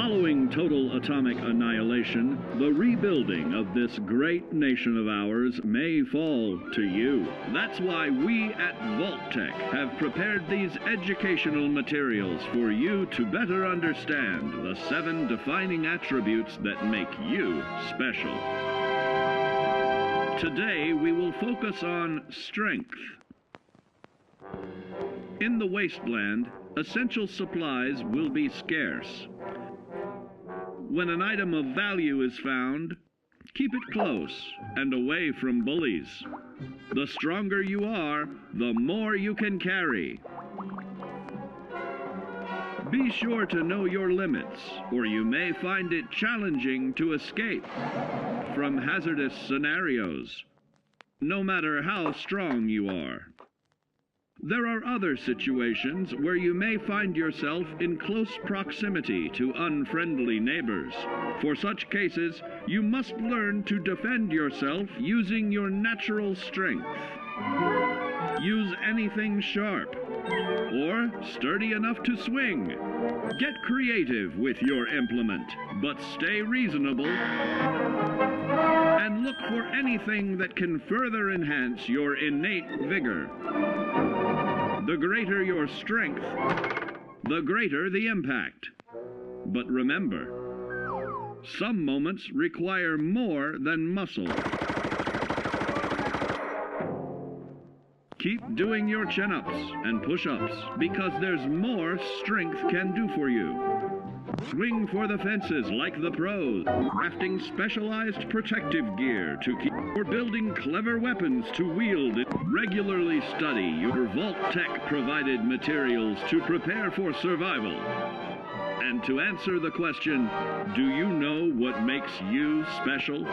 Following total atomic annihilation, the rebuilding of this great nation of ours may fall to you. That's why we at Vault-Tec have prepared these educational materials for you to better understand the 7 defining attributes that make you special. Today, we will focus on strength. In the wasteland, essential supplies will be scarce. When an item of value is found, keep it close and away from bullies. The stronger you are, the more you can carry. Be sure to know your limits, or you may find it challenging to escape from hazardous scenarios, no matter how strong you are. There are other situations where you may find yourself in close proximity to unfriendly neighbors. For such cases, you must learn to defend yourself using your natural strength. Use anything sharp or sturdy enough to swing. Get creative with your implement, but stay reasonable. And look for anything that can further enhance your innate vigor. The greater your strength, the greater the impact. But remember, some moments require more than muscle. Keep doing your chin-ups and push-ups, because there's more strength can do for you. Swing for the fences like the pros, crafting specialized protective gear to keep, or building clever weapons to wield. Regularly study your Vault-Tec provided materials to prepare for survival. And to answer the question, do you know what makes you special?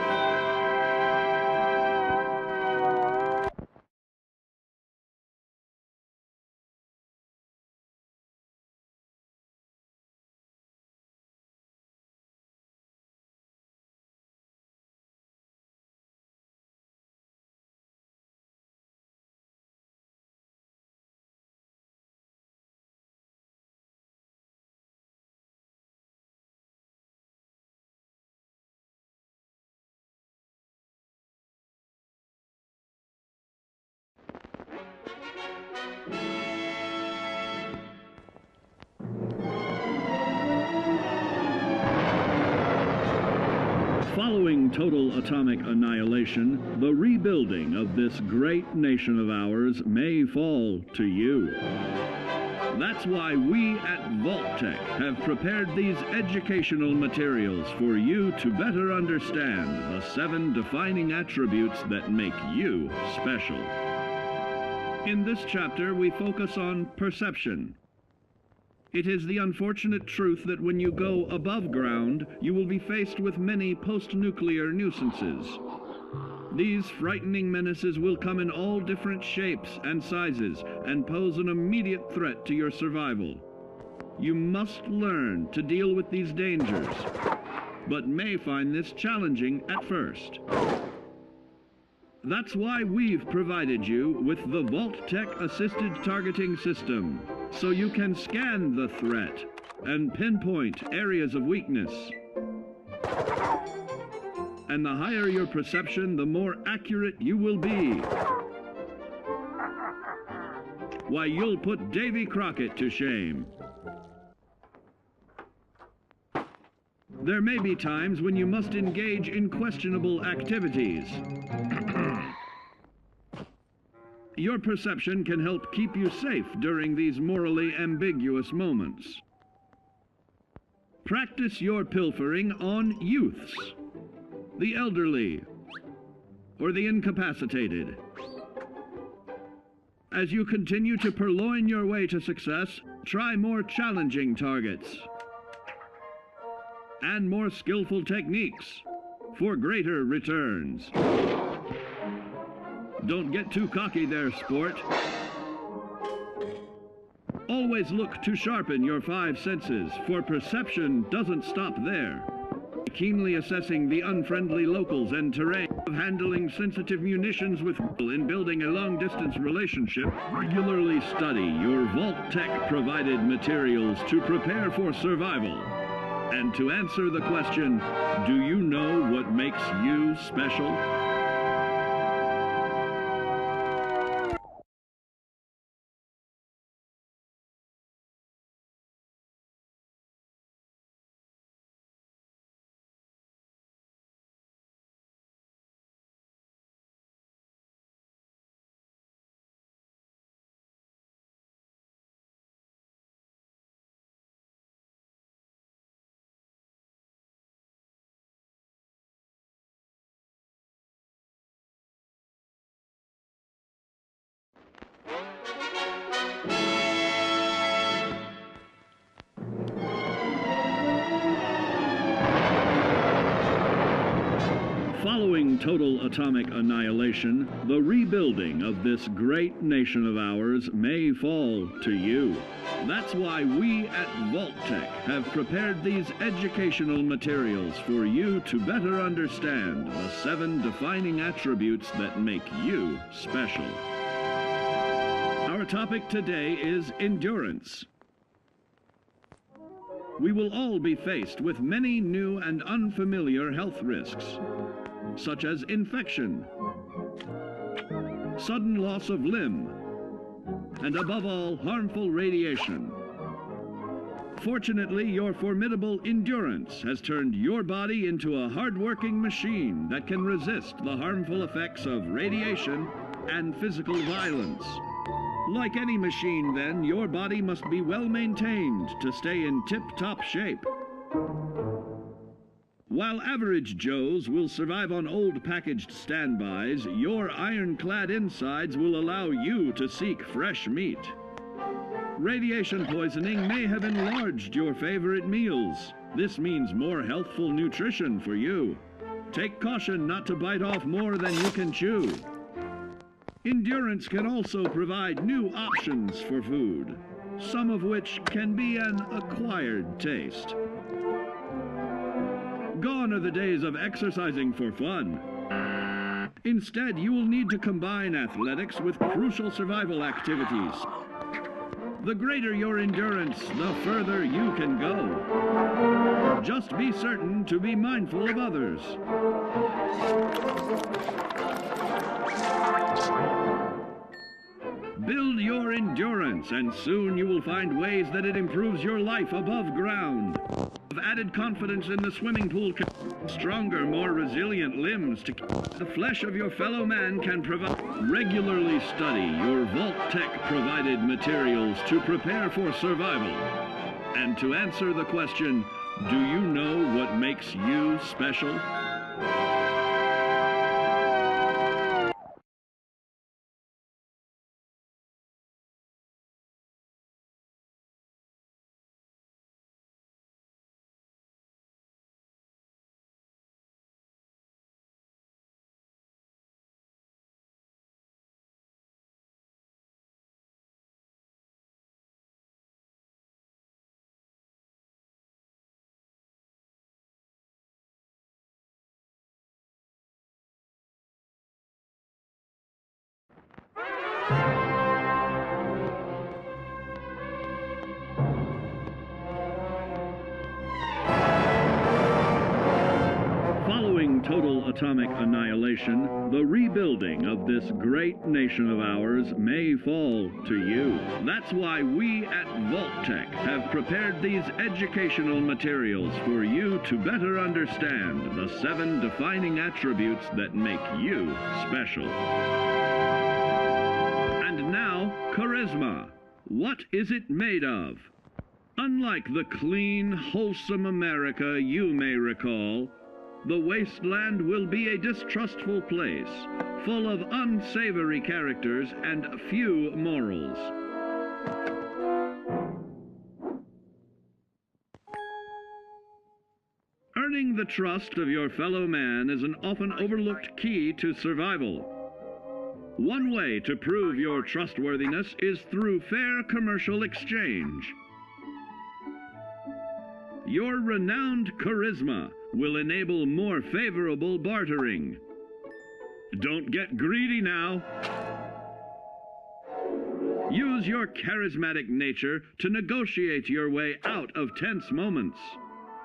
Following total atomic annihilation, the rebuilding of this great nation of ours may fall to you. That's why we at Vault-Tec have prepared these educational materials for you to better understand the 7 defining attributes that make you special. In this chapter, we focus on perception. It is the unfortunate truth that when you go above ground, you will be faced with many post-nuclear nuisances. These frightening menaces will come in all different shapes and sizes and pose an immediate threat to your survival. You must learn to deal with these dangers, but may find this challenging at first. That's why we've provided you with the Vault-Tec Assisted Targeting System, so you can scan the threat and pinpoint areas of weakness. And the higher your perception, the more accurate you will be. Why, you'll put Davy Crockett to shame. There may be times when you must engage in questionable activities. Your perception can help keep you safe during these morally ambiguous moments. Practice your pilfering on youths, the elderly, or the incapacitated. As you continue to purloin your way to success, try more challenging targets and more skillful techniques for greater returns. Don't get too cocky there, sport. Always look to sharpen your 5 senses, for perception doesn't stop there. Keenly assessing the unfriendly locals and terrain, of handling sensitive munitions with in building a long-distance relationship. Regularly study your Vault-Tec provided materials to prepare for survival. And to answer the question, do you know what makes you special? Following total atomic annihilation, the rebuilding of this great nation of ours may fall to you. That's why we at Vault-Tec have prepared these educational materials for you to better understand the 7 defining attributes that make you special. Our topic today is endurance. We will all be faced with many new and unfamiliar health risks, such as infection, sudden loss of limb, and above all, harmful radiation. Fortunately, your formidable endurance has turned your body into a hard-working machine that can resist the harmful effects of radiation and physical violence. Like any machine, then, your body must be well maintained to stay in tip-top shape. While average Joes will survive on old packaged standbys, your ironclad insides will allow you to seek fresh meat. Radiation poisoning may have enlarged your favorite meals. This means more healthful nutrition for you. Take caution not to bite off more than you can chew. Endurance can also provide new options for food, some of which can be an acquired taste. Gone are the days of exercising for fun. Instead, you will need to combine athletics with crucial survival activities. The greater your endurance, the further you can go. Just be certain to be mindful of others. Build your endurance, and soon you will find ways that it improves your life above ground. Added confidence in the swimming pool, stronger, more resilient limbs to the flesh of your fellow man can provide. Regularly study your Vault-Tec provided materials to prepare for survival. And to answer the question, do you know what makes you special? Following total atomic annihilation, the rebuilding of this great nation of ours may fall to you. That's why we at Vault-Tec have prepared these educational materials for you to better understand the 7 defining attributes that make you special. And now, charisma. What is it made of? Unlike the clean, wholesome America you may recall, the wasteland will be a distrustful place, full of unsavory characters and few morals. Earning the trust of your fellow man is an often overlooked key to survival. One way to prove your trustworthiness is through fair commercial exchange. Your renowned charisma will enable more favorable bartering. Don't get greedy now. Use your charismatic nature to negotiate your way out of tense moments.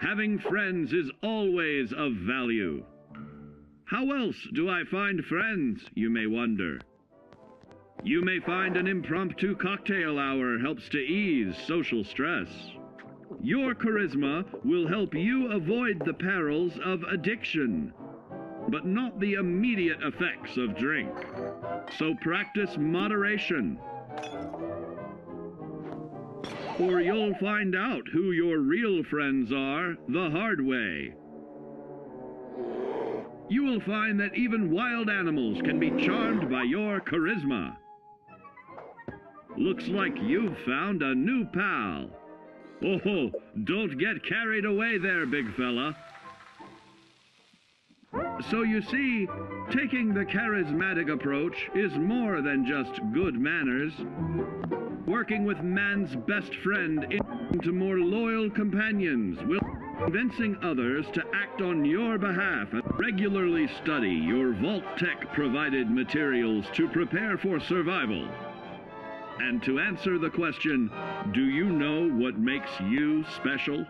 Having friends is always of value. How else do I find friends, you may wonder? You may find an impromptu cocktail hour helps to ease social stress. Your charisma will help you avoid the perils of addiction, but not the immediate effects of drink. So practice moderation, or you'll find out who your real friends are the hard way. You will find that even wild animals can be charmed by your charisma. Looks like you've found a new pal. Oh, don't get carried away there, big fella. So you see, taking the charismatic approach is more than just good manners. Working with man's best friend into more loyal companions will convincing others to act on your behalf and regularly study your Vault-Tec provided materials to prepare for survival. And to answer the question, do you know what makes you special?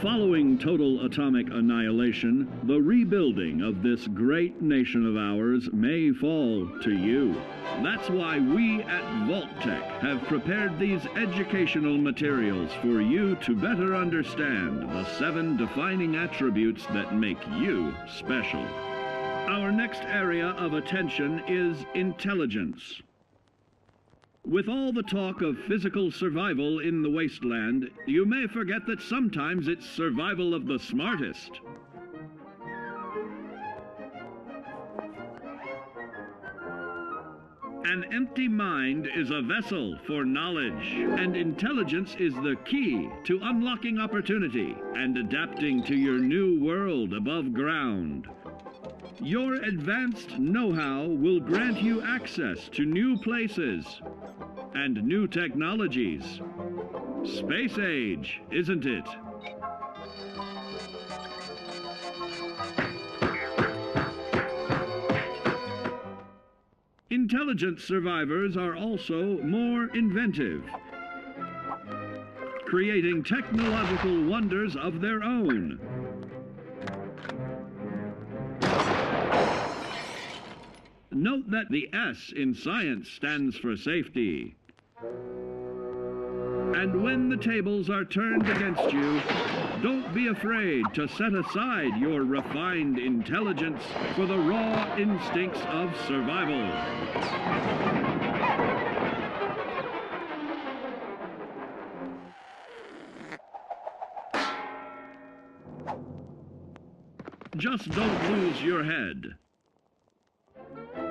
Following total atomic annihilation, the rebuilding of this great nation of ours may fall to you. That's why we at Vault-Tec have prepared these educational materials for you to better understand the 7 defining attributes that make you special. Our next area of attention is intelligence. With all the talk of physical survival in the wasteland, you may forget that sometimes it's survival of the smartest. An empty mind is a vessel for knowledge, and intelligence is the key to unlocking opportunity and adapting to your new world above ground. Your advanced know-how will grant you access to new places and new technologies. Space age, isn't it? Intelligent survivors are also more inventive, creating technological wonders of their own. Note that the S in science stands for safety. And when the tables are turned against you, don't be afraid to set aside your refined intelligence for the raw instincts of survival. Just don't lose your head.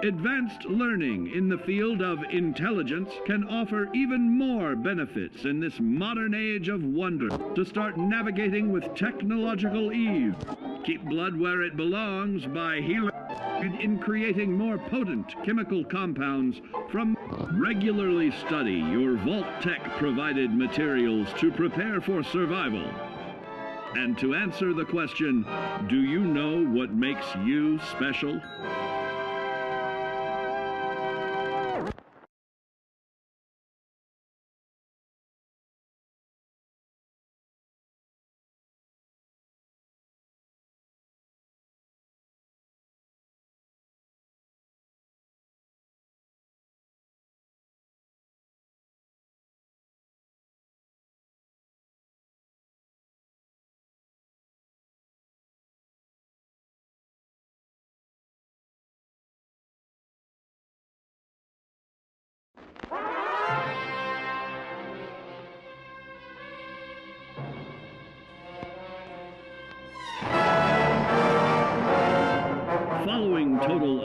Advanced learning in the field of intelligence can offer even more benefits in this modern age of wonder. To start navigating with technological ease, keep blood where it belongs by healing in creating more potent chemical compounds from. Regularly study your Vault-Tec provided materials to prepare for survival. And to answer the question, do you know what makes you special?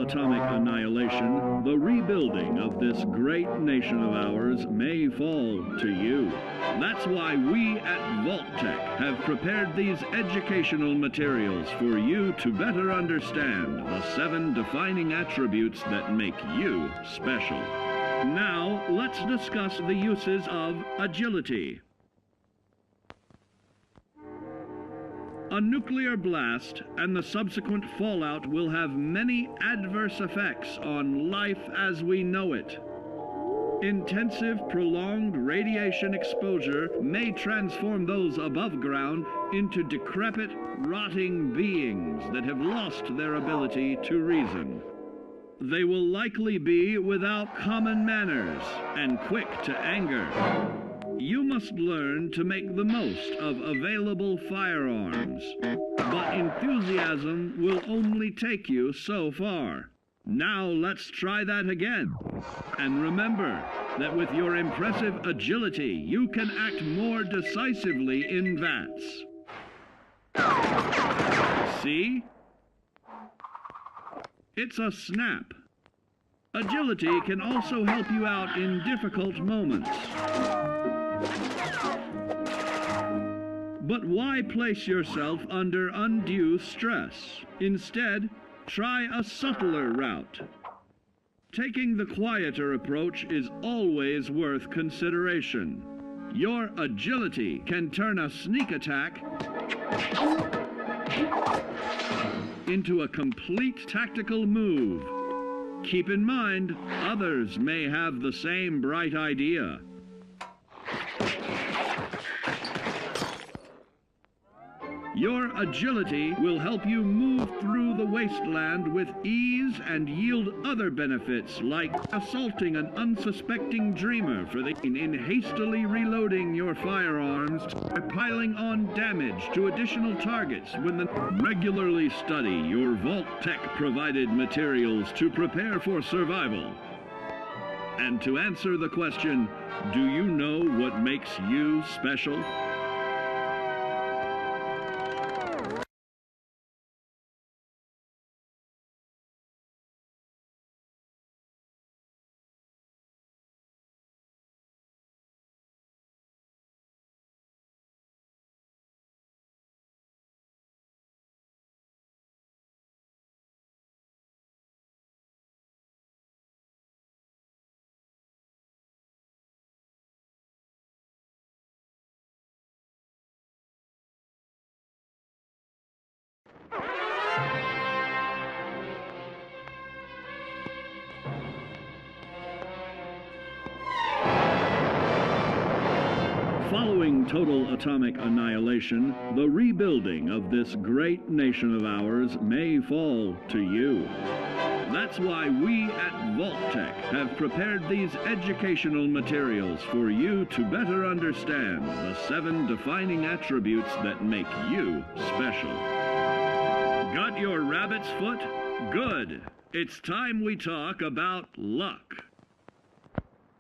atomic annihilation, the rebuilding of this great nation of ours may fall to you. That's why we at Vault-Tec have prepared these educational materials for you to better understand the 7 defining attributes that make you special. Now, let's discuss the uses of agility. A nuclear blast and the subsequent fallout will have many adverse effects on life as we know it. Intensive, prolonged radiation exposure may transform those above ground into decrepit, rotting beings that have lost their ability to reason. They will likely be without common manners and quick to anger. You must learn to make the most of available firearms, but enthusiasm will only take you so far. Now let's try that again. And remember that with your impressive agility, you can act more decisively in VATS. See? It's a snap. Agility can also help you out in difficult moments. But why place yourself under undue stress? Instead, try a subtler route. Taking the quieter approach is always worth consideration. Your agility can turn a sneak attack into a complete tactical move. Keep in mind, others may have the same bright idea. Your agility will help you move through the wasteland with ease and yield other benefits like assaulting an unsuspecting dreamer in hastily reloading your firearms or piling on damage to additional targets regularly study your Vault-Tec provided materials to prepare for survival. And to answer the question, do you know what makes you special? Following total atomic annihilation, the rebuilding of this great nation of ours may fall to you. That's why we at Vault-Tec have prepared these educational materials for you to better understand the 7 defining attributes that make you special. Got your rabbit's foot? Good. It's time we talk about luck.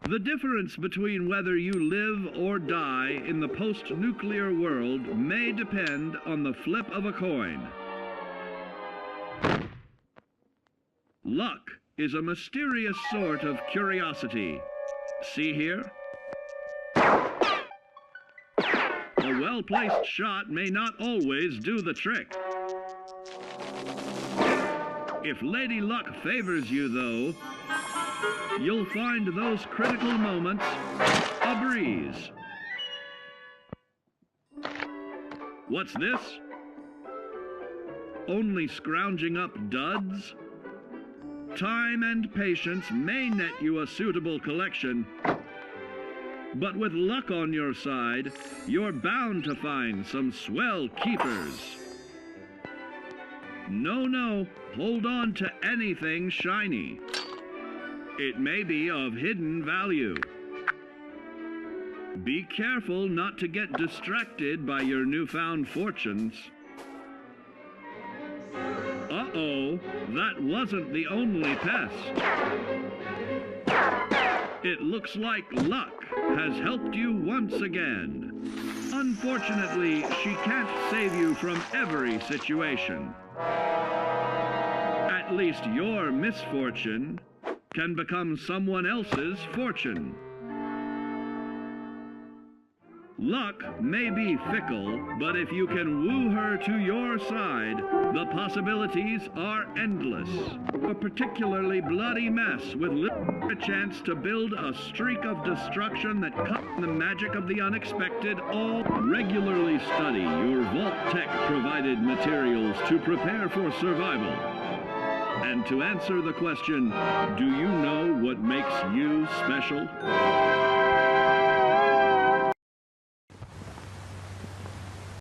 The difference between whether you live or die in the post-nuclear world may depend on the flip of a coin. Luck is a mysterious sort of curiosity. See here? A well-placed shot may not always do the trick. If Lady Luck favors you, though, you'll find those critical moments a breeze. What's this? Only scrounging up duds? Time and patience may net you a suitable collection, but with luck on your side, you're bound to find some swell keepers. No, hold on to anything shiny. It may be of hidden value. Be careful not to get distracted by your newfound fortunes. Uh-oh, that wasn't the only pest. It looks like luck has helped you once again. Unfortunately, she can't save you from every situation. At at least your misfortune can become someone else's fortune. Luck may be fickle, but if you can woo her to your side, the possibilities are endless. A particularly bloody mess with little chance to build a streak of destruction that cuts the magic of the unexpected. All regularly study your Vault-Tec provided materials to prepare for survival. And to answer the question, do you know what makes you special?